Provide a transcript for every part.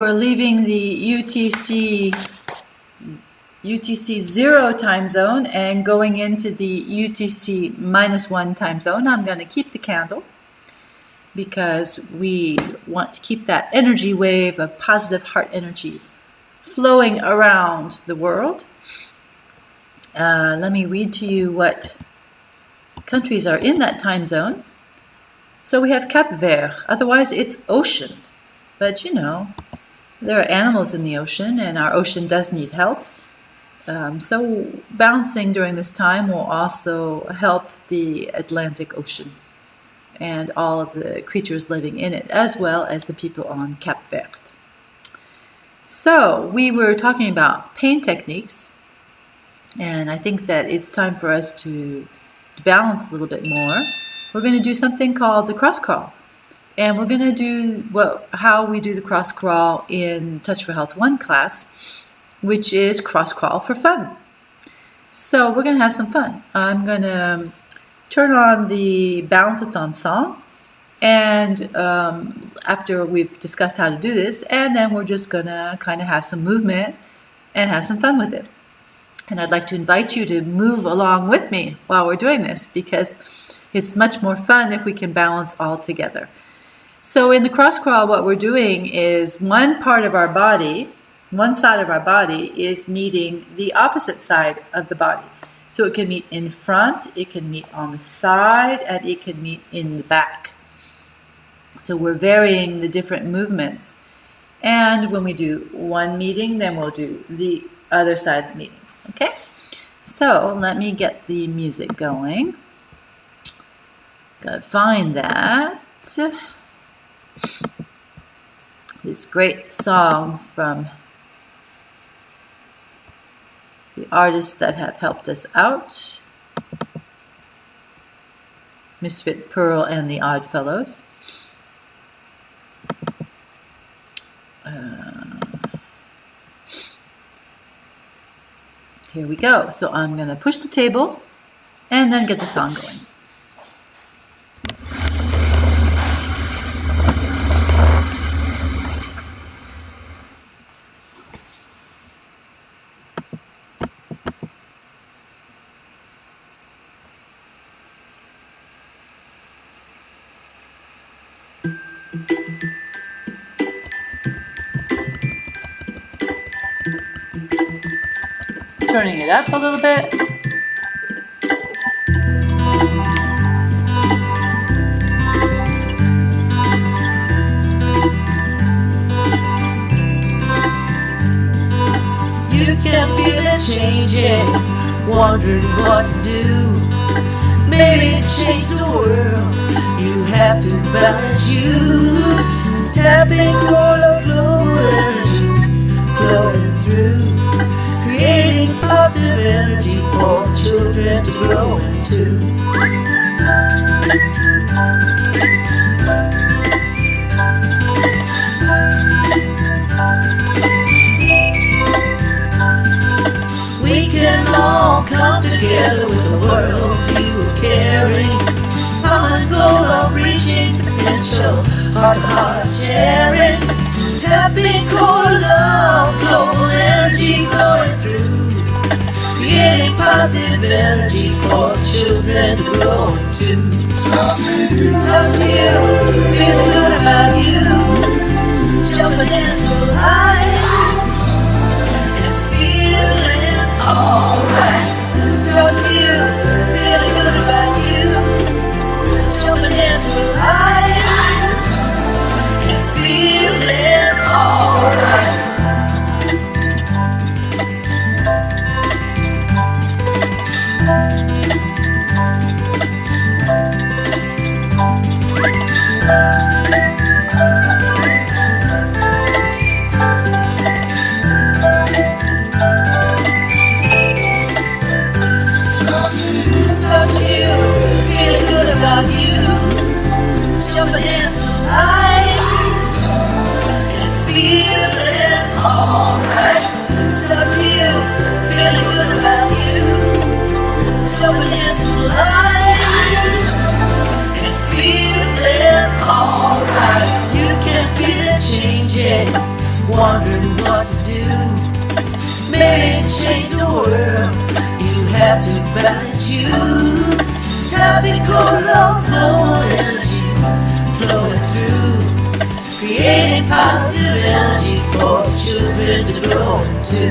We're leaving the UTC 0 time zone and going into the UTC -1 time zone. I'm going to keep the candle because we want to keep that energy wave of positive heart energy flowing around the world. Let me read to you what countries are in that time zone. So we have Cap Vert, otherwise it's ocean, but you know, there are animals in the ocean, and our ocean does need help. So balancing during this time will also help the Atlantic Ocean and all of the creatures living in it, as well as the people on Cap Vert. So we were talking about pain techniques, and I think that it's time for us to balance a little bit more. We're going to do something called the cross crawl. And we're going to do how we do the cross crawl in Touch for Health 1 class, which is cross crawl for fun. So we're going to have some fun. I'm going to turn on the Balancathon song, and after we've discussed how to do this, and then we're just going to kind of have some movement and have some fun with it. And I'd like to invite you to move along with me while we're doing this, because it's much more fun if we can balance all together. So in the cross crawl, what we're doing is one part of our body, one side of our body is meeting the opposite side of the body. So it can meet in front, it can meet on the side, and it can meet in the back. So we're varying the different movements. And when we do one meeting, then we'll do the other side of the meeting. Okay? So let me get the music going. Gotta find that. This great song from the artists that have helped us out, Misfit Pearl and the Odd Fellows. Here we go. So I'm going to push the table and then get the song going. Turning it up a little bit. You can feel it changing, wondering what to do. Maybe to change the world, you have to balance you. Tapping all of global energy flowing through, creating positive energy for children to grow into. We can all come together with a worldview of caring, common goal of reaching potential, heart-to-heart sharing, tapping core love, global energy flowing through, creating positive energy for children to grow into. Start with you, feel good about you, jumping into life and feeling alright. Start with you, feeling good about you, jumping into life and feeling alright. Start with you, feeling good about you, jumping into life and feeling alright. Start with you, feeling good about you, jumping into life and feeling alright. You can feel it changing, wondering what to do. Maybe to change the world, you have to balance you. Topical low flow energy flowing through, creating positive energy for children to grow into.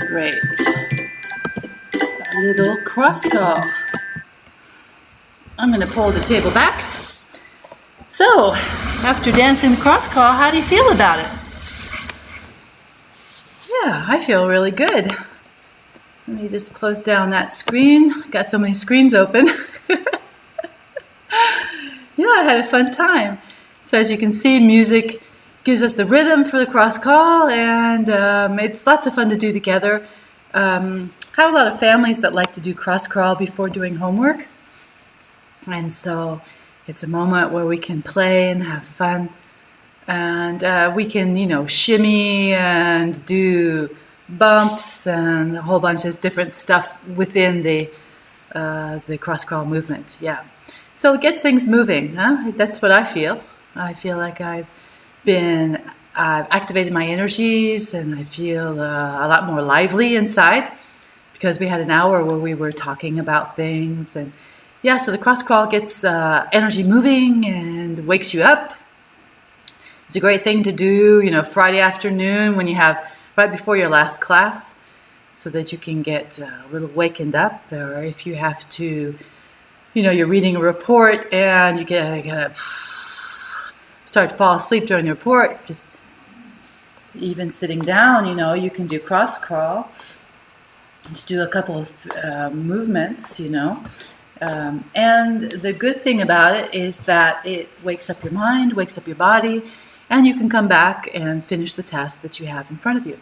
Great. A little cross call. I'm going to pull the table back. So, after dancing the cross call, how do you feel about it? Yeah, I feel really good. Let me just close down that screen. Got so many screens open. Yeah, I had a fun time. So as you can see, music gives us the rhythm for the cross call, and it's lots of fun to do together. I have a lot of families that like to do cross crawl before doing homework, and so it's a moment where we can play and have fun, and we can, shimmy and do bumps and a whole bunch of different stuff within the cross crawl movement. Yeah, so it gets things moving. Huh? That's what I feel. I feel like I've activated my energies, and I feel a lot more lively inside because we had an hour where we were talking about things. And yeah, so the cross crawl gets energy moving and wakes you up. It's a great thing to do, Friday afternoon when you have right before your last class, so that you can get a little wakened up. Or if you have to, you're reading a report and you get start to fall asleep during the report, just even sitting down, you can do cross crawl. Just do a couple of movements, and the good thing about it is that it wakes up your mind, wakes up your body, and you can come back and finish the task that you have in front of you.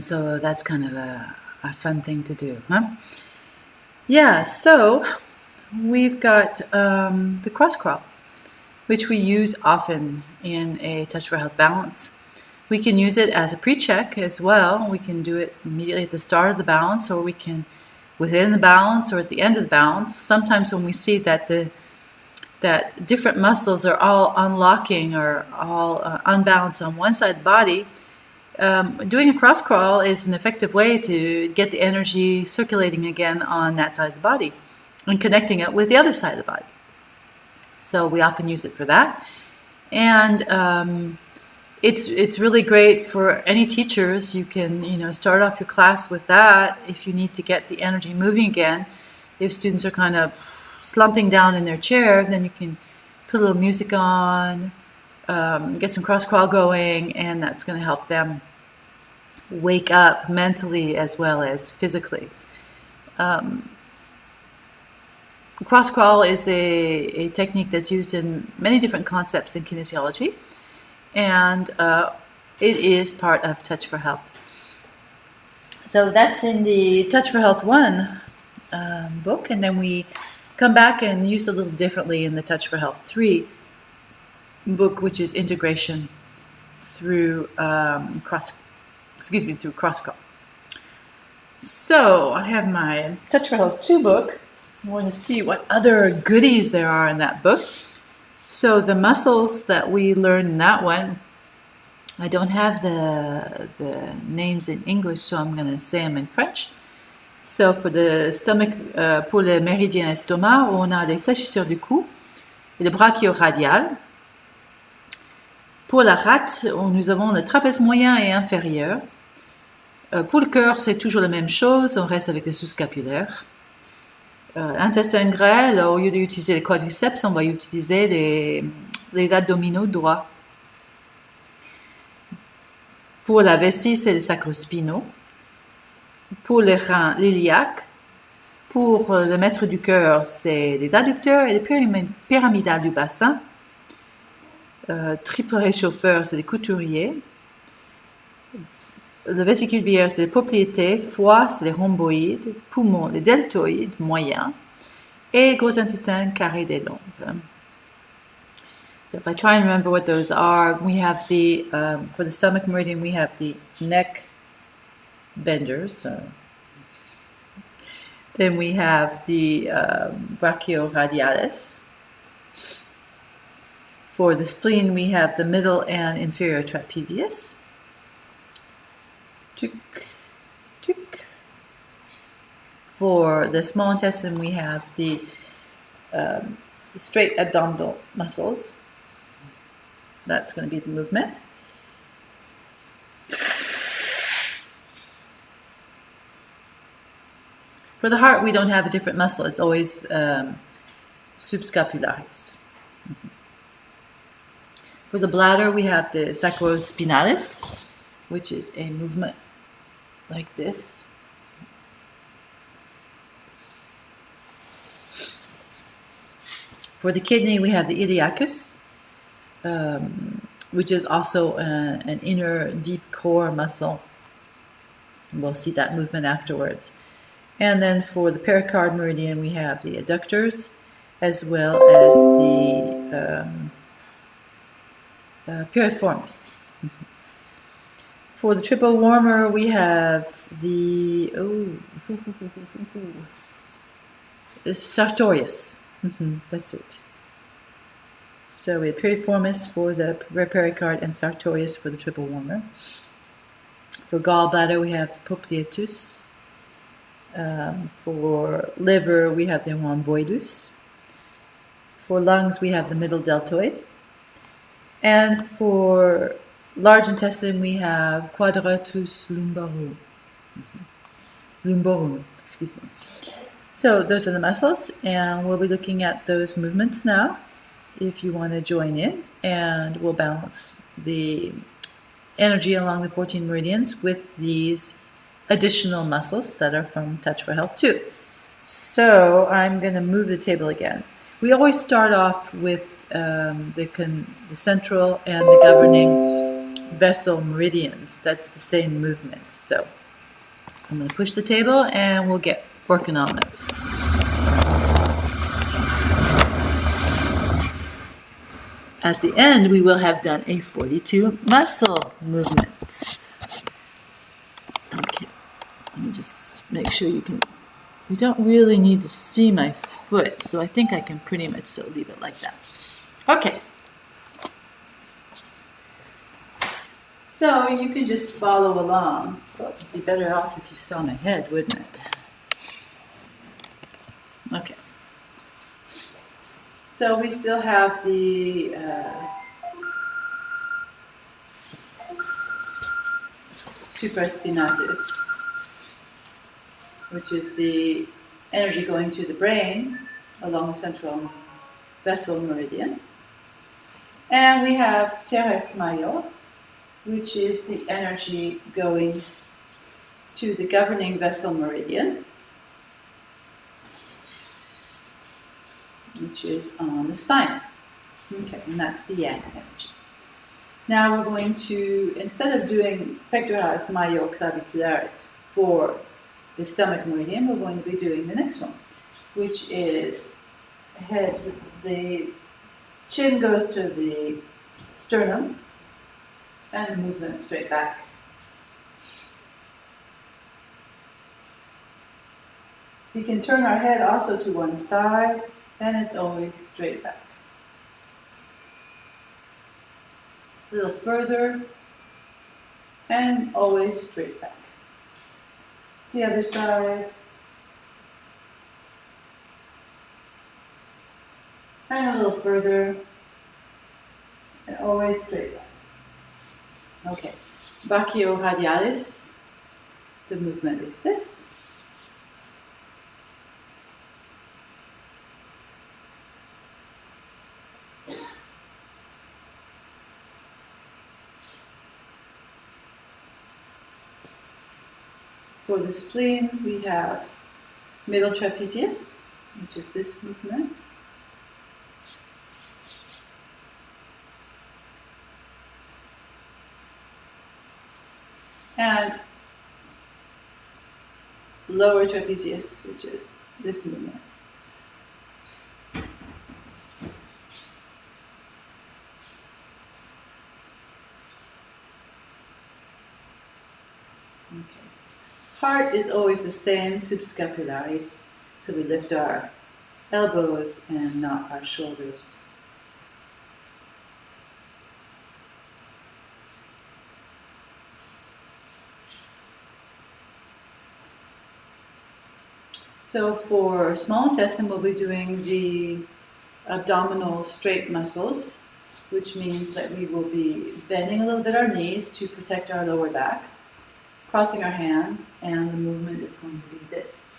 So that's kind of a fun thing to do, huh? Yeah, so we've got the cross crawl, which we use often in a Touch for Health balance. We can use it as a pre-check as well. We can do it immediately at the start of the balance, or we can within the balance or at the end of the balance. Sometimes when we see that that different muscles are all unlocking or all unbalanced on one side of the body, doing a cross crawl is an effective way to get the energy circulating again on that side of the body and connecting it with the other side of the body. So we often use it for that. And it's really great for any teachers. You can, start off your class with that if you need to get the energy moving again. If students are kind of slumping down in their chair, then you can put a little music on, get some cross crawl going, and that's going to help them wake up mentally as well as physically. Cross crawl is a technique that's used in many different concepts in kinesiology, and it is part of Touch for Health. So that's in the Touch for Health 1 book, and then we come back and use it a little differently in the Touch for Health 3 book, which is integration through cross crawl. So I have my Touch for Health 2 book. I want to see what other goodies there are in that book. So the muscles that we learn in that one, I don't have the names in English, so I'm going to say them in French. So for the stomach, pour le méridien estomac, on a les fléchisseurs du cou et le brachioradial. Pour la rate, nous avons le trapèze moyen et inférieur. Pour le cœur, c'est toujours la même chose, on reste avec les sous-scapulaires. Intestin grêle, au lieu d'utiliser les quadriceps, on va utiliser les abdominaux droits. Pour la vessie, c'est les sacrospinaux. Pour les reins, l'iliaque. Pour le maître du cœur, c'est les adducteurs et les pyramidales du bassin. Triple réchauffeur, c'est les couturiers. le vésicule biliaire, c'est les propriétés, foie, c'est les rhomboïdes, poumon, les deltoïdes moyens, et gros intestin, carré des lombes. So if I try and remember what those are, we have the, for the stomach meridian, we have the neck benders. So then we have the brachioradialis. For the spleen, we have the middle and inferior trapezius. Tick, tick. For the small intestine, we have the straight abdominal muscles. That's going to be the movement. For the heart, we don't have a different muscle. It's always subscapularis. For the bladder, we have the sacrospinalis, which is a movement like this. For the kidney, we have the iliacus, which is also an inner deep core muscle. We'll see that movement afterwards. And then for the pericard meridian, we have the adductors, as well as the piriformis. For the triple warmer, we have the sartorius. That's it. So we have piriformis for the pericard and sartorius for the triple warmer. For gallbladder, we have the popliteus. For liver, we have the rhomboidus. For lungs, we have the middle deltoid. And for large intestine, we have quadratus lumborum. Lumborum, excuse me. So those are the muscles, and we'll be looking at those movements now if you want to join in, and we'll balance the energy along the 14 meridians with these additional muscles that are from Touch for Health 2. So I'm going to move the table again. We always start off with the central and the governing vessel meridians. That's the same movement. So I'm going to push the table and we'll get working on those. At the end, we will have done a 42 muscle movements. Okay, let me just make sure you don't really need to see my foot, so I think I can pretty much so leave it like that. Okay. So you can just follow along. Well, it'd be better off if you saw my head, wouldn't it? Okay. So we still have the supraspinatus, which is the energy going to the brain along the central vessel meridian. And we have teres major, which is the energy going to the governing vessel meridian, which is on the spine. Okay, and that's the yang energy. Now we're going to, instead of doing pectoralis major clavicularis for the stomach meridian, we're going to be doing the next ones, which is head, the chin goes to the sternum, and movement straight back. We can turn our head also to one side, and it's always straight back. A little further, and always straight back. The other side, and a little further, and always straight back. Okay, brachioradialis, the movement is this. For the spleen, we have middle trapezius, which is this movement. and lower trapezius, which is this movement. Okay. Heart is always the same, subscapularis, so we lift our elbows and not our shoulders. So for small intestine, we'll be doing the abdominal straight muscles, which means that we will be bending a little bit our knees to protect our lower back, crossing our hands, and the movement is going to be this.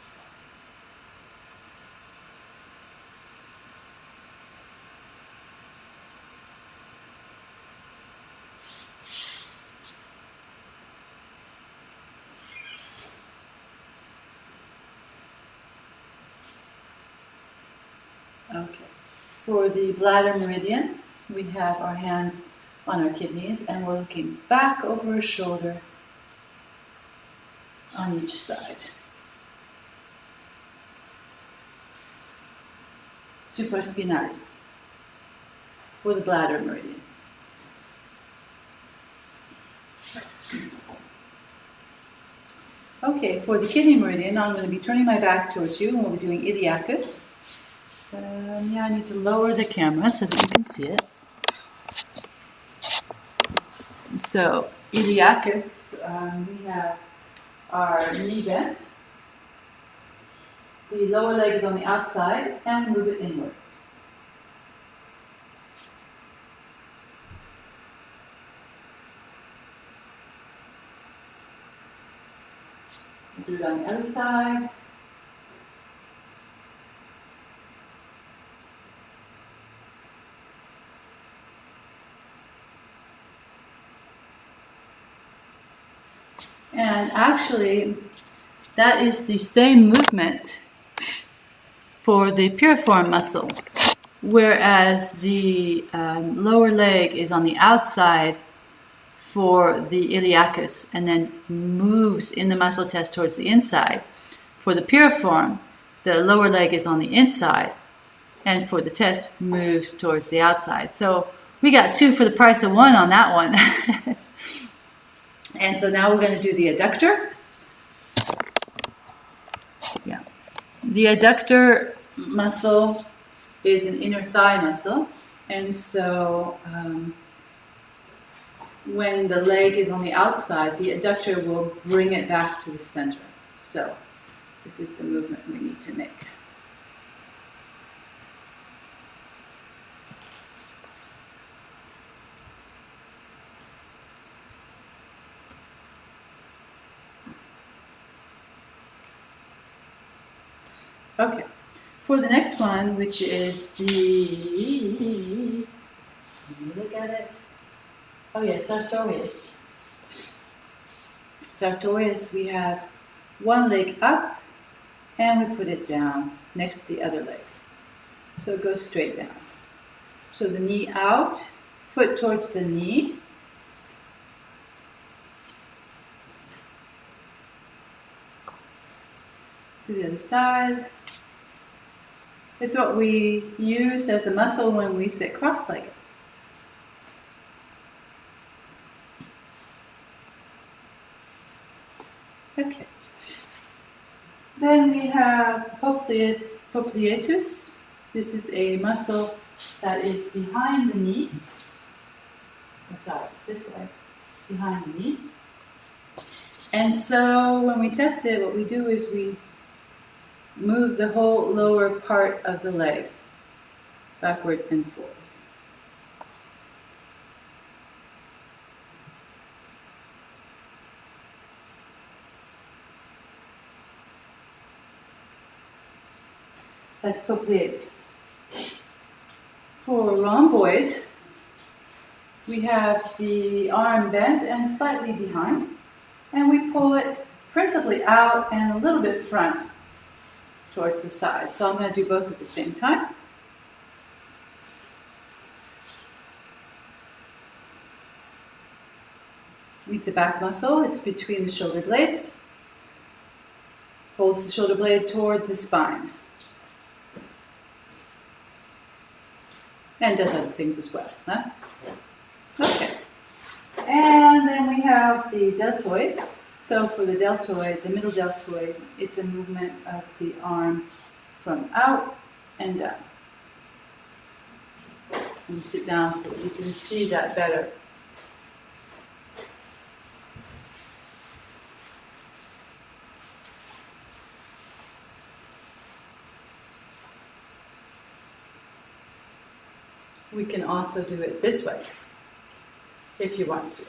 Okay. For the bladder meridian, we have our hands on our kidneys and we're looking back over our shoulder on each side. Supraspinalis for the bladder meridian. Okay, for the kidney meridian, I'm going to be turning my back towards you and we'll be doing iliacus. Yeah, I need to lower the camera so that you can see it. So, iliacus, we have our knee bent. The lower leg is on the outside and move it inwards. We'll do it on the other side. And actually, that is the same movement for the piriform muscle, whereas the lower leg is on the outside for the iliacus and then moves in the muscle test towards the inside. For the piriform, the lower leg is on the inside, and for the test, moves towards the outside. So we got 2 for the price of 1 on that one. And so now we're going to do the adductor. Yeah. The adductor muscle is an inner thigh muscle. And so when the leg is on the outside, the adductor will bring it back to the center. So this is the movement we need to make. Okay, for the next one, which is the, let me look at it. Oh yeah, sartorius. Sartorius, we have one leg up and we put it down next to the other leg. So it goes straight down. So the knee out, foot towards the knee. To the other side. It's what we use as a muscle when we sit cross-legged. Okay. Then we have popliteus. This is a muscle that is behind the knee. Oh, sorry, this way, behind the knee. And so when we test it, what we do is we move the whole lower part of the leg backward and forward. That's popliteus. For rhomboid, we have the arm bent and slightly behind, and we pull it principally out and a little bit front towards the side. So I'm going to do both at the same time. It's a back muscle. It's between the shoulder blades. Holds the shoulder blade toward the spine. And does other things as well. Huh? Okay. And then we have the deltoid. So for the deltoid, the middle deltoid, it's a movement of the arm from out and down. And sit down so that you can see that better. We can also do it this way, if you want to.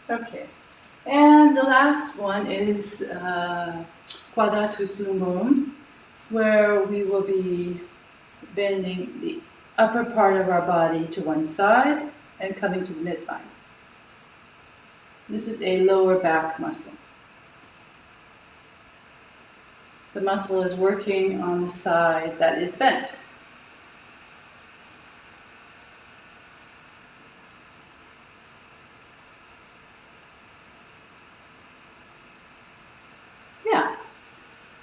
Okay, and the last one is quadratus lumborum, where we will be bending the upper part of our body to one side and coming to the midline. This is a lower back muscle. The muscle is working on the side that is bent.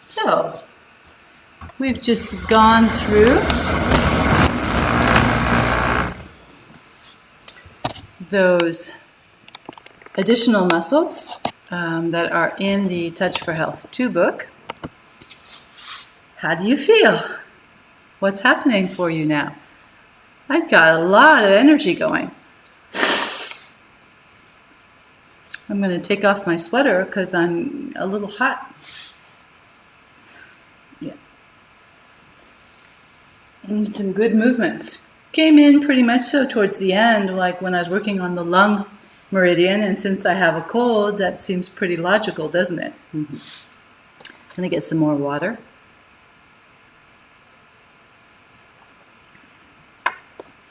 So, we've just gone through those additional muscles that are in the Touch for Health 2 book. How do you feel? What's happening for you now? I've got a lot of energy going. I'm going to take off my sweater because I'm a little hot. And some good movements. Came in pretty much so towards the end, like when I was working on the lung meridian, and since I have a cold, that seems pretty logical, doesn't it? Mm-hmm. Gonna get some more water.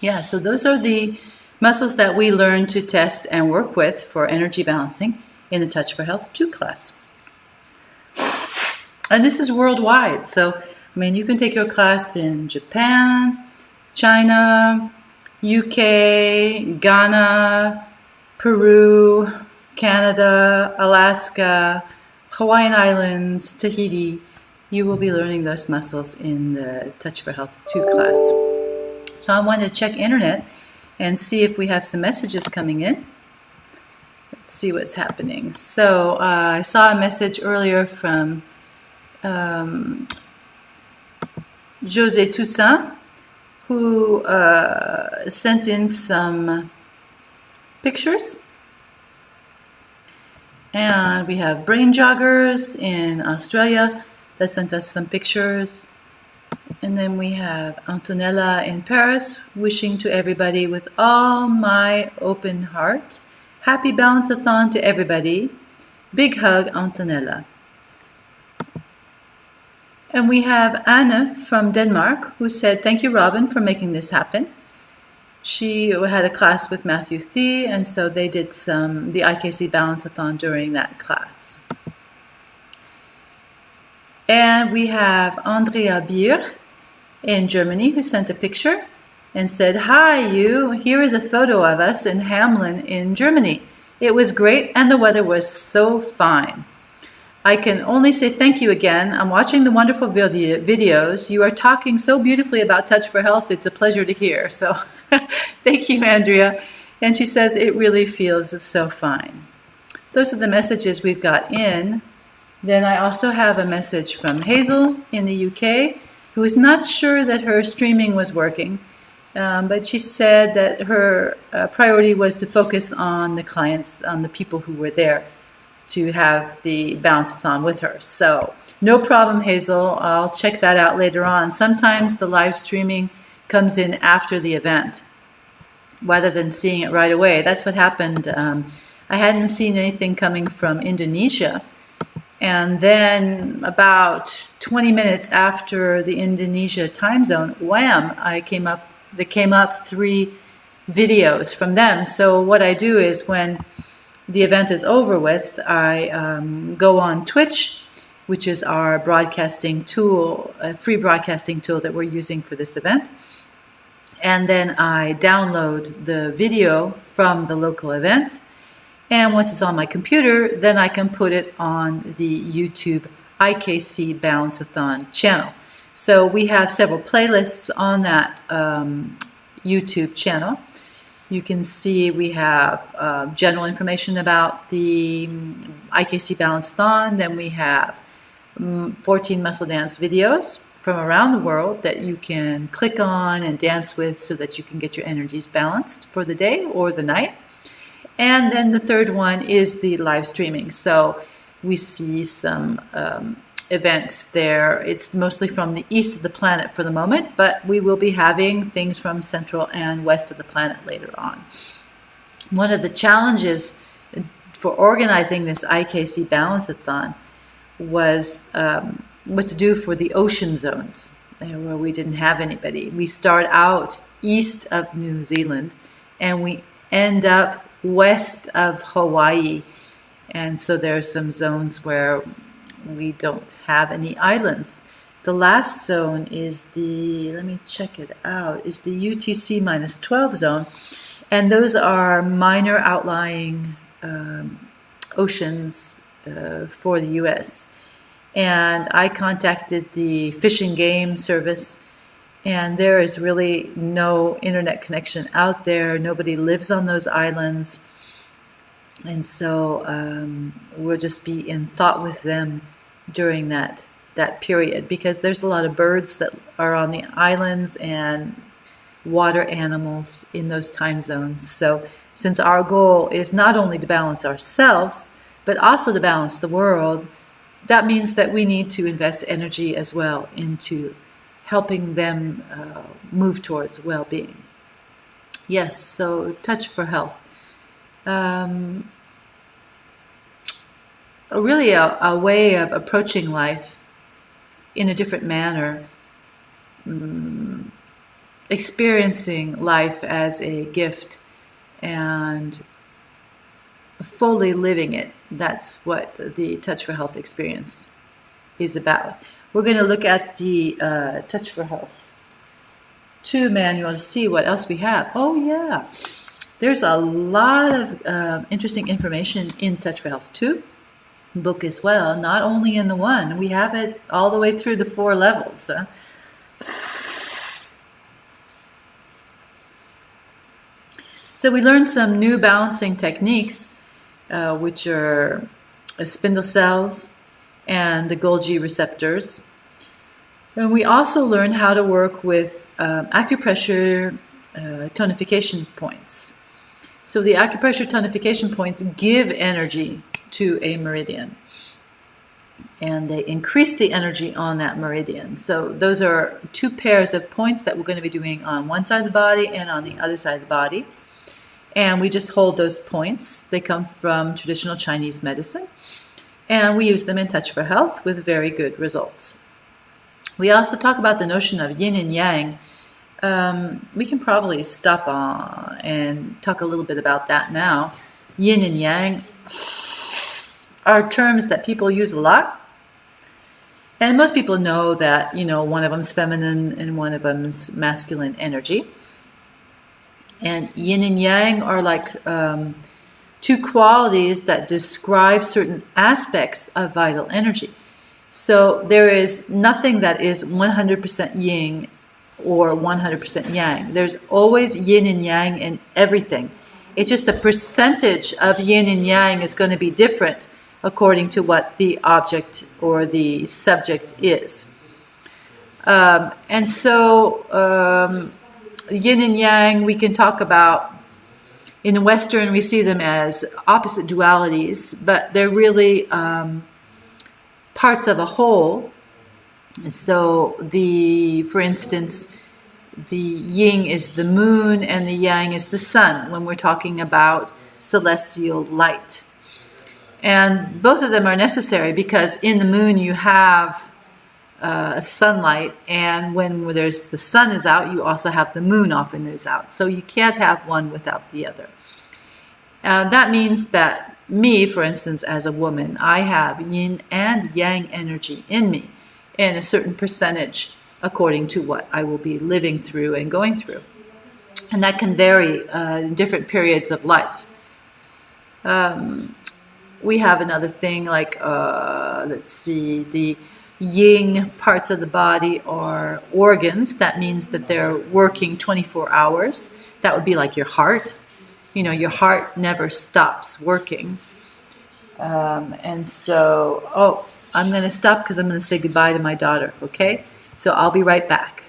Yeah, so those are the muscles that we learn to test and work with for energy balancing in the Touch for Health 2 class. And this is worldwide, so I mean, you can take your class in Japan, China, UK, Ghana, Peru, Canada, Alaska, Hawaiian Islands, Tahiti. You will be learning those muscles in the Touch for Health 2 class. So I wanted to check internet and see if we have some messages coming in. Let's see what's happening. So I saw a message earlier from José Toussaint, who sent in some pictures. And we have Brain Joggers in Australia that sent us some pictures. And then we have Antonella in Paris, wishing to everybody with all my open heart. Happy Balancathon to everybody. Big hug, Antonella. And we have Anne from Denmark, who said, thank you, Robin, for making this happen. She had a class with Matthew Thie, and so they did the IKC Balancathon during that class. And we have Andrea Bier in Germany, who sent a picture and said, hi, you. Here is a photo of us in Hamelin in Germany. It was great, and the weather was so fine. I can only say thank you again. I'm watching the wonderful videos. You are talking so beautifully about Touch for Health. It's a pleasure to hear. So thank you, Andrea. And she says it really feels so fine. Those are the messages we've got in. Then I also have a message from Hazel in the UK, who is not sure that her streaming was working. But she said that her priority was to focus on the clients, on the people who were there, to have the Balancathon with her. So no problem, Hazel. I'll check that out later on. Sometimes the live streaming comes in after the event rather than seeing it right away. That's what happened. I hadn't seen anything coming from Indonesia. And then about 20 minutes after the Indonesia time zone, wham, there came up 3 videos from them. So what I do is when the event is over with, I go on Twitch, which is our broadcasting tool, a free broadcasting tool that we're using for this event. And then I download the video from the local event. And once it's on my computer, then I can put it on the YouTube IKC Balancathon channel. So we have several playlists on that YouTube channel. You can see we have general information about the IKC Balancathon. Then we have 14 muscle dance videos from around the world that you can click on and dance with so that you can get your energies balanced for the day or the night. And then the third one is the live streaming. So we see some events there. It's mostly from the east of the planet for the moment, but we will be having things from central and west of the planet later on. One of the challenges for organizing this IKC Balancathon was what to do for the ocean zones where we didn't have anybody. We start out east of New Zealand and we end up west of Hawaii. And so there are some zones where we don't have any islands. The last zone is let me check it out, is the UTC minus 12 zone. And those are minor outlying oceans for the U.S. And I contacted the Fish and Game Service, and there is really no internet connection out there. Nobody lives on those islands. And so we'll just be in thought with them during that period, because there's a lot of birds that are on the islands and water animals in those time zones. So since our goal is not only to balance ourselves, but also to balance the world, that means that we need to invest energy as well into helping them move towards well-being. Yes, so Touch for Health. Really a way of approaching life in a different manner, experiencing life as a gift and fully living it. That's what the Touch for Health experience is about. We're going to look at the Touch for Health 2 manual to see what else we have. Oh yeah, there's a lot of interesting information in Touch for Health 2 book as well, not only in the 1. We have it all the way through the 4 levels. So we learned some new balancing techniques, which are spindle cells and the Golgi receptors. And we also learned how to work with acupressure tonification points. So the acupressure tonification points give energy to a meridian, and they increase the energy on that meridian. So those are 2 pairs of points that we're going to be doing on one side of the body and on the other side of the body. And we just hold those points. They come from traditional Chinese medicine, and we use them in Touch for Health with very good results. We also talk about the notion of yin and yang. We can probably stop on and talk a little bit about that now. Yin and yang are terms that people use a lot. And most people know that, one of them's feminine and one of them's masculine energy. And yin and yang are like 2 qualities that describe certain aspects of vital energy. So there is nothing that is 100% yin or 100% yang. There's always yin and yang in everything. It's just the percentage of yin and yang is going to be different according to what the object or the subject is. And so yin and yang, we can talk about, in Western we see them as opposite dualities, but they're really parts of a whole. So for instance, the yin is the moon and the yang is the sun when we're talking about celestial light. And both of them are necessary because in the moon you have sunlight, and when the sun is out, you also have the moon often is out. So you can't have one without the other. That means that me, for instance, as a woman, I have yin and yang energy in me in a certain percentage according to what I will be living through and going through. And that can vary in different periods of life. We have another thing like, let's see, the yin parts of the body are organs. That means that they're working 24 hours. That would be like your heart. You know, your heart never stops working. And so, I'm going to stop because I'm going to say goodbye to my daughter, okay? So I'll be right back.